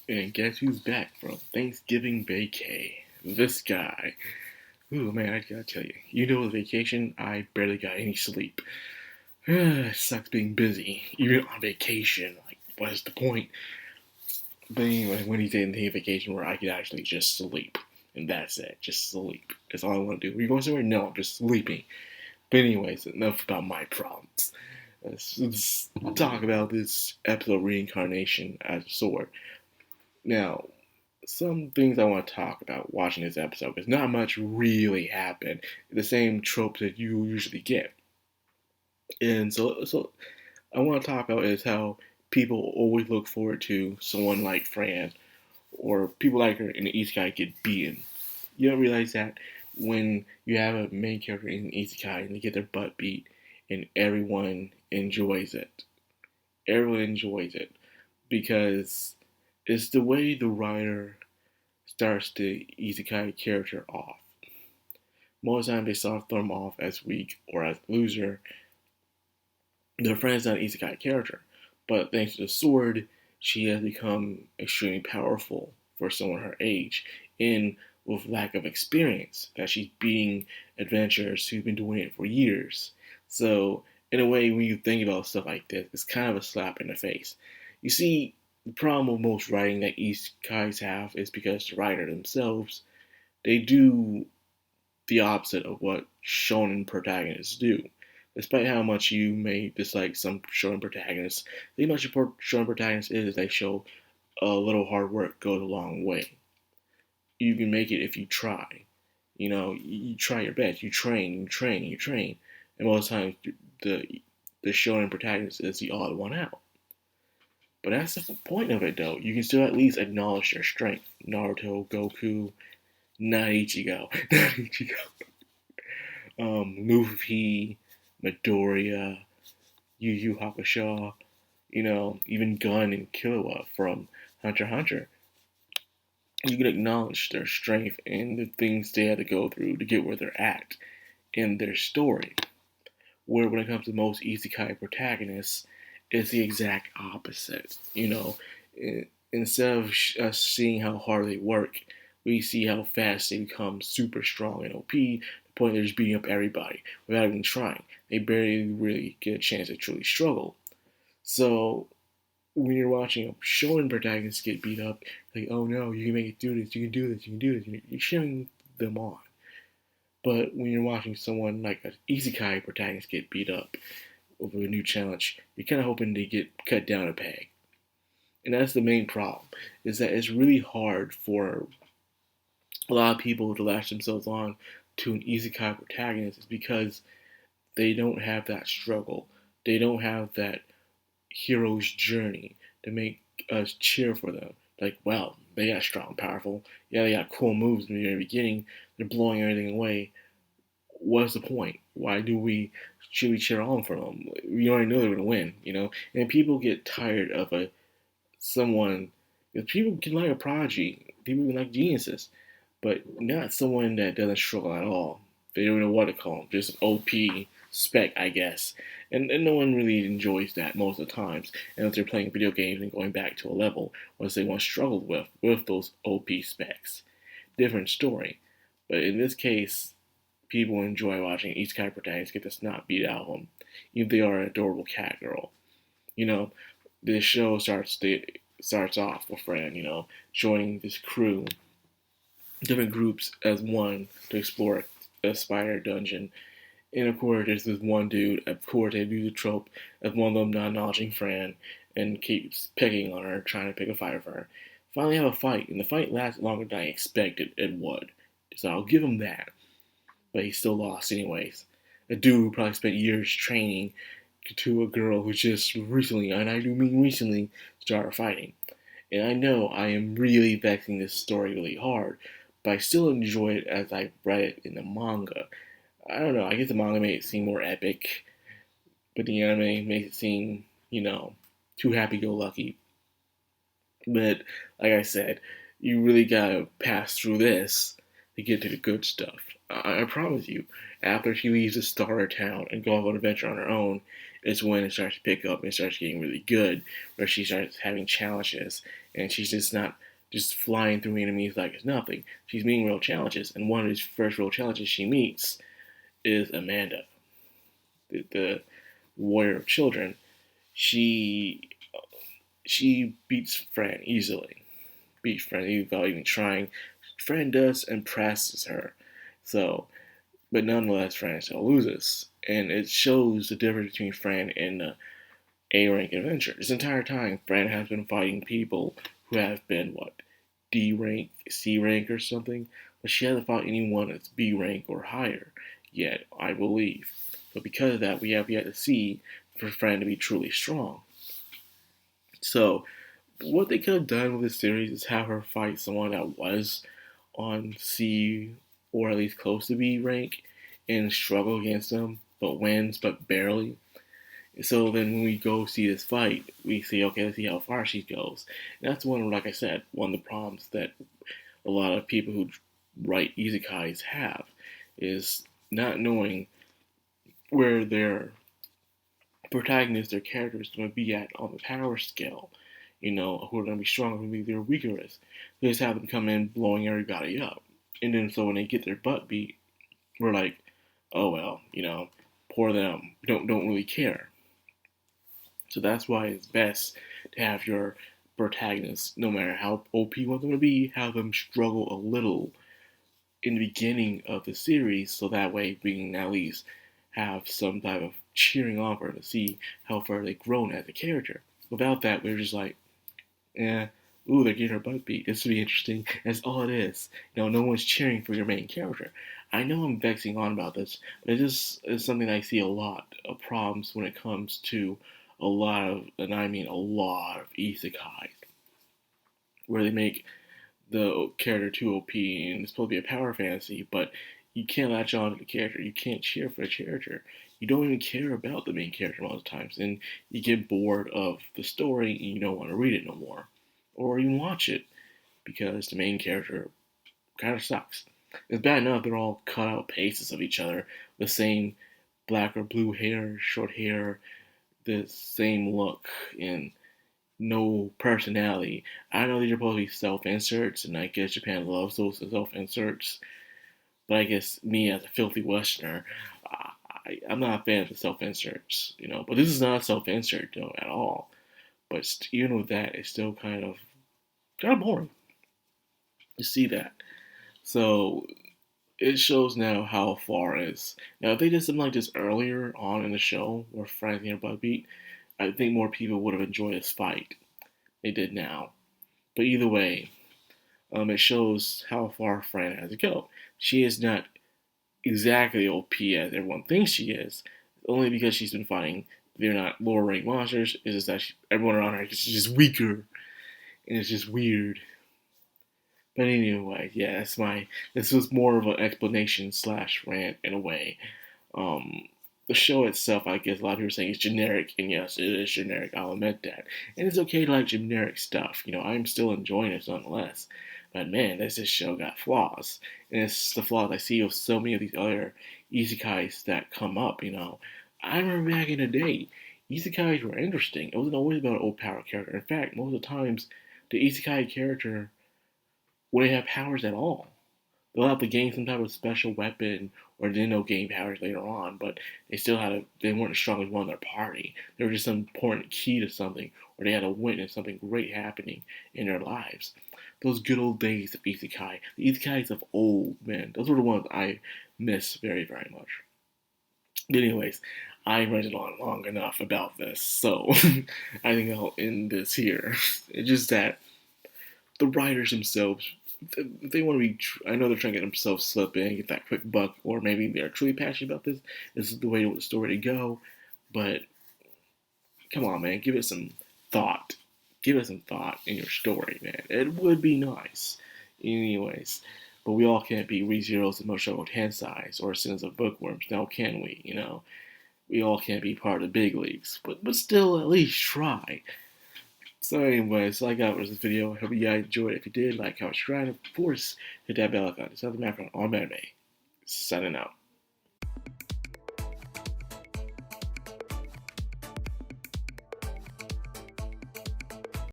And guess who's back from Thanksgiving vacay? This guy. Ooh, man, I gotta tell you. The vacation, I barely got any sleep. It sucks being busy, even on vacation. Like, what is the point? But anyway, when he's in the vacation where I could actually just sleep. And that's it, just sleep. That's all I want to do. Are you going somewhere? No, I'm just sleeping. But anyways, enough about my problems. Let's talk about this episode, Reincarnation as a Sword. Now, some things I want to talk about watching this episode because not much really happened. The same tropes that you usually get. And so I want to talk about is how people always look forward to someone like Fran or people like her in the Isekai get beaten. You don't realize that when you have a main character in Isekai and they get their butt beat and everyone enjoys it. Everyone enjoys it because it's the way the writer starts the Isekai character off. Most of the time they start them off as weak or as loser. Their friend's not an Isekai character, but thanks to the sword, she has become extremely powerful for someone her age, and with lack of experience, that she's beating adventurers who've been doing it for years. So, in a way, when you think about stuff like this, it's kind of a slap in the face. You see, the problem with most writing that Isekais have is because the writer themselves, they do the opposite of what shonen protagonists do. Despite how much you may dislike some shonen protagonists, the much important shonen protagonists is they show a little hard work goes a long way. You can make it if you try. You try your best. You train, you train, you train, and most times the shonen protagonist is the odd one out. But that's the point of it, though. You can still at least acknowledge their strength. Naruto, Goku, not Ichigo, not Ichigo. Luffy, Midoriya, Yu Yu Hakusho, even Gun and Killua from Hunter x Hunter. You can acknowledge their strength and the things they had to go through to get where they're at in their story. Where when it comes to most isekai protagonists, it's the exact opposite. Instead of us seeing how hard they work, we see how fast they become super strong and OP. The point they're just beating up everybody without even trying. They barely really get a chance to truly struggle. So when you're watching a shonen protagonist get beat up, like, oh no, you can make it through this, you can do this, you can do this, you're cheering them on. But when you're watching someone like an isekai protagonist get beat up over a new challenge, you're kind of hoping they get cut down a peg. And that's the main problem, is that it's really hard for a lot of people to latch themselves on to an isekai protagonist is because they don't have that struggle. They don't have that hero's journey to make us cheer for them. Like, wow, they got strong, powerful. Yeah, they got cool moves in the very beginning. They're blowing everything away. What's the point? Why should we cheer on for them? We already know they're gonna win, And people get tired of someone. Because people can like a prodigy. People can like geniuses, but not someone that doesn't struggle at all. They don't know what to call them. Just an OP spec, I guess. And no one really enjoys that most of the times, unless they're playing video games and going back to a level once they once struggled with those OP specs. Different story. But in this case, people enjoy watching each kind of protagonist get the snot beat out of them, even if they are an adorable cat girl. This show starts off with Fran, joining this crew, different groups as one to explore a spider dungeon. And of course, there's this one dude. Of course, they do the trope of one of them not acknowledging Fran and keeps picking on her, trying to pick a fight with her. Finally, have a fight, and the fight lasts longer than I expected it would. So I'll give him that. But he still lost anyways. A dude who probably spent years training to a girl who just recently, and I do mean recently, started fighting. And I know I am really vexing this story really hard, but I still enjoy it as I read it in the manga. I don't know, I guess the manga made it seem more epic, but the anime makes it seem, too happy-go-lucky. But, like I said, you really gotta pass through this to get to the good stuff. I promise you, after she leaves the starter town and goes on an adventure on her own, is when it starts to pick up and starts getting really good, where she starts having challenges, and she's just not just flying through enemies like it's nothing. She's meeting real challenges, and one of the first real challenges she meets is Amanda, the warrior of children. She she beats Fran easily. Beats Fran without even trying. Fran does impresses her. So, but nonetheless, Fran still loses. And it shows the difference between Fran and the A rank adventure. This entire time, Fran has been fighting people who have been, what, D rank, C rank, or something? But she hasn't fought anyone that's B rank or higher yet, I believe. But because of that, we have yet to see for Fran to be truly strong. So, what they could have done with this series is have her fight someone that was on C or at least close to B rank and struggle against them, but wins, but barely. So then when we go see this fight, we see, okay, let's see how far she goes. And that's one, like I said, one of the problems that a lot of people who write isekais have, is not knowing where their protagonist, their character is going to be at on the power scale. You know, who are going to be stronger, who maybe they're weaker is. They just have them come in blowing everybody up. And then so when they get their butt beat, we're like, oh well, you know, poor them. Don't really care. So that's why it's best to have your protagonist, no matter how OP you want them to be, have them struggle a little in the beginning of the series, so that way we can at least have some type of cheering on for to see how far they've grown as a character. Without that, we're just like, ooh, they're getting her butt beat. This will be interesting. That's all it is. You know, no one's cheering for your main character. I know I'm vexing on about this, but it just is something I see a lot of problems when it comes to a lot of, and I mean a lot of isekais, where they make the character too OP and it's supposed to be a power fantasy, but you can't latch on to the character. You can't cheer for the character. You don't even care about the main character most times, and you get bored of the story and you don't want to read it no more, or even watch it, because the main character kind of sucks. It's bad enough they're all cut out pastes of each other, the same black or blue hair, short hair, the same look, and no personality. I know these are supposed to be self-inserts, and I guess Japan loves those self-inserts, but I guess me as a filthy Westerner, I'm not a fan of the self-inserts, you know. But this is not a self-insert, though, at all. But even with that, it's still kind of boring to see that. So it shows now how far it is. Now, if they did something like this earlier on in the show, where Frank and Bud beat, I think more people would have enjoyed this fight. They did now. But either way, it shows how far Fran has to go. She is not exactly OP as everyone thinks she is, only because she's been fighting. They're not lower rank monsters. It's just that everyone around her is just weaker, and it's just weird. But anyway, yeah, this was more of an explanation slash rant in a way. The show itself, I guess a lot of people are saying is generic, and yes, it is generic. I'll admit that, and it's okay to like generic stuff. You know, I'm still enjoying it nonetheless. But man, this show got flaws, and it's the flaws I see with so many of these other isekais that come up. You know, I remember back in the day, isekais were interesting. It wasn't always about an overpowered character. In fact, most of the times, the isekai character wouldn't have powers at all. They'll have to gain some type of special weapon, or they didn't gain powers later on, but they weren't the strongest one in their party. They were just some important key to something, or they had to witness something great happening in their lives. Those good old days of isekai. The isekais of old, man. Those were the ones I miss very, very much. But anyways, I ranted on long enough about this, so I think I'll end this here. It's just that the writers themselves, if they want to be, I know they're trying to get themselves slip in, get that quick buck, or maybe they're truly passionate about this. This is the way the story to go. But come on, man, give it some thought. Give it some thought in your story, man. It would be nice. Anyways, but we all can't be ReZeros and Moshoku Tensais or Sins of Bookworms, now can we? You know, we all can't be part of the big leagues, but still at least try. So anyways, I got was this video. I hope you guys enjoyed it. If you did, like, comment, subscribe, and of course, hit that bell icon. It's another Madcrownxox on anime. Signing out.